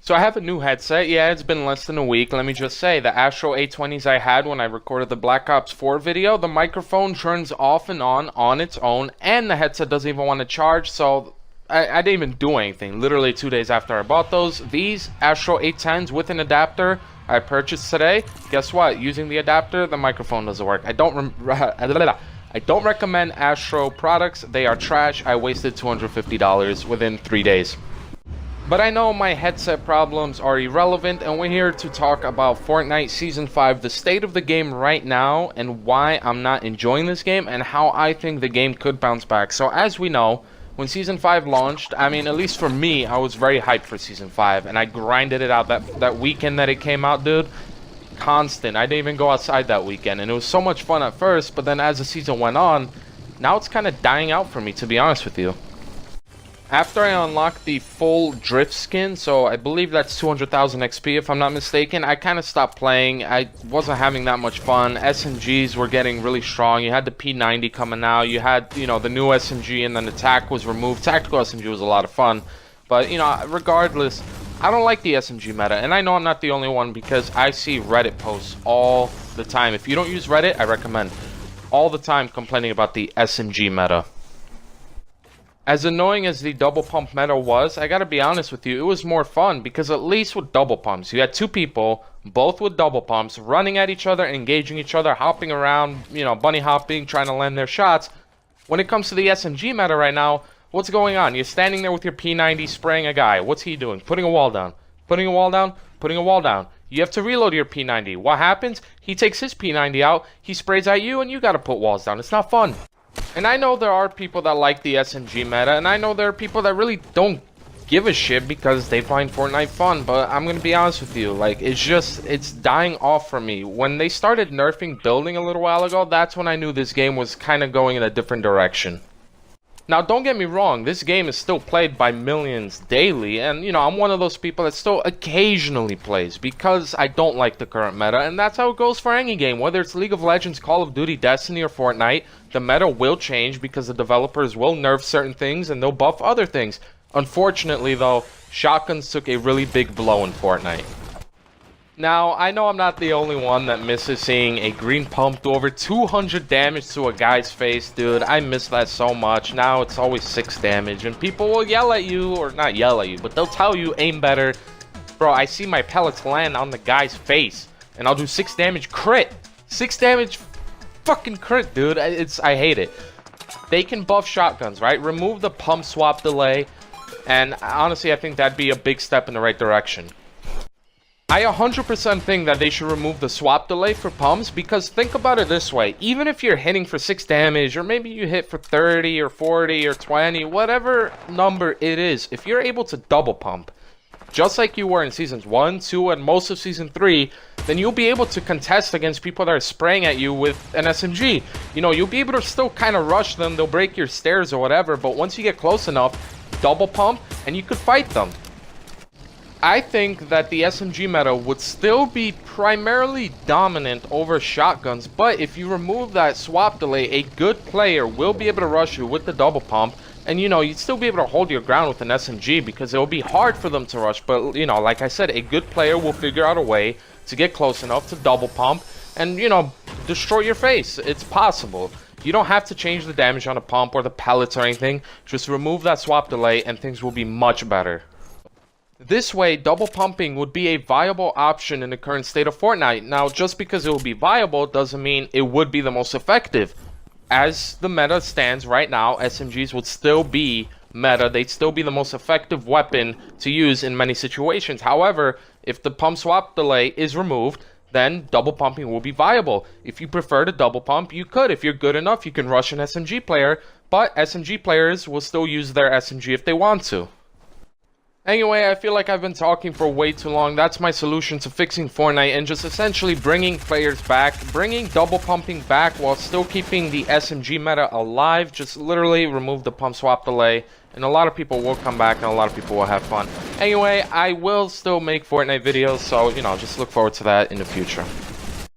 So I have a new headset. Yeah, it's been less than a week. Let me just say, the Astro A20s I had when I recorded the Black Ops 4 video, the microphone turns off and on its own, and the headset doesn't even want to charge, so I didn't even do anything. Literally 2 days after I bought those, these Astro A10s with an adapter I purchased today. Guess what? Using the adapter, the microphone doesn't work. I don't recommend Astro products. They are trash. I wasted $250 within 3 days. But I know my headset problems are irrelevant, and we're here to talk about Fortnite Season 5, the state of the game right now, and why I'm not enjoying this game, and how I think the game could bounce back. So as we know, when Season 5 launched, I mean, at least for me, I was very hyped for Season 5, and I grinded it out that weekend that it came out, dude. Constant. I didn't even go outside that weekend, and it was so much fun at first, but then as the season went on, now it's kind of dying out for me, to be honest with you. After I unlocked the full drift skin, so I believe that's 200,000 XP if I'm not mistaken, I kind of stopped playing. I wasn't having that much fun. SMGs were getting really strong. You had the P90 coming out. You had, you know, the new SMG, and then the TAC was removed. Tactical SMG was a lot of fun. But, you know, regardless, I don't like the SMG meta. And I know I'm not the only one because I see Reddit posts all the time. If you don't use Reddit, I recommend. All the time complaining about the SMG meta. As annoying as the double pump meta was, I gotta be honest with you, it was more fun because at least with double pumps, you had two people, both with double pumps, running at each other, engaging each other, hopping around, you know, bunny hopping, trying to land their shots. When it comes to the SMG meta right now, what's going on? You're standing there with your P90 spraying a guy. What's he doing? Putting a wall down. Putting a wall down. Putting a wall down. You have to reload your P90. What happens? He takes his P90 out, he sprays at you, and you gotta put walls down. It's not fun. And I know there are people that like the SMG meta, and I know there are people that really don't give a shit because they find Fortnite fun, but I'm gonna be honest with you, like, it's dying off for me. When they started nerfing building a little while ago, that's when I knew this game was kind of going in a different direction. Now, don't get me wrong, this game is still played by millions daily, and, you know, I'm one of those people that still occasionally plays because I don't like the current meta, and that's how it goes for any game. Whether it's League of Legends, Call of Duty, Destiny, or Fortnite, the meta will change because the developers will nerf certain things and they'll buff other things. Unfortunately, though, shotguns took a really big blow in Fortnite. Now, I know I'm not the only one that misses seeing a green pump do over 200 damage to a guy's face, dude. I miss that so much. Now it's always 6 damage, and people will yell at you, or not yell at you, but they'll tell you aim better. Bro, I see my pellets land on the guy's face, and I'll do 6 damage crit. 6 damage fucking crit, dude. I hate it. They can buff shotguns, right? Remove the pump swap delay, and honestly, I think that'd be a big step in the right direction. I 100% think that they should remove the swap delay for pumps, because think about it this way, even if you're hitting for 6 damage, or maybe you hit for 30 or 40 or 20, whatever number it is, if you're able to double pump, just like you were in Seasons 1, 2, and most of Season 3, then you'll be able to contest against people that are spraying at you with an SMG. You know, you'll be able to still kind of rush them, they'll break your stairs or whatever, but once you get close enough, double pump, and you could fight them. I think that the SMG meta would still be primarily dominant over shotguns, but if you remove that swap delay, a good player will be able to rush you with the double pump, and you know, you'd still be able to hold your ground with an SMG because it will be hard for them to rush, but you know, like I said, a good player will figure out a way to get close enough to double pump and, you know, destroy your face. It's possible. You don't have to change the damage on a pump or the pellets or anything, just remove that swap delay and things will be much better. This way, double pumping would be a viable option in the current state of Fortnite. Now, just because it will be viable doesn't mean it would be the most effective. As the meta stands right now, SMGs would still be meta. They'd still be the most effective weapon to use in many situations. However, if the pump swap delay is removed, then double pumping will be viable. If you prefer to double pump, you could. If you're good enough, you can rush an SMG player, but SMG players will still use their SMG if they want to. Anyway, I feel like I've been talking for way too long. That's my solution to fixing Fortnite and just essentially bringing players back, bringing double pumping back while still keeping the SMG meta alive. Just literally remove the pump swap delay and a lot of people will come back and a lot of people will have fun. Anyway, I will still make Fortnite videos, so, you know, just look forward to that in the future.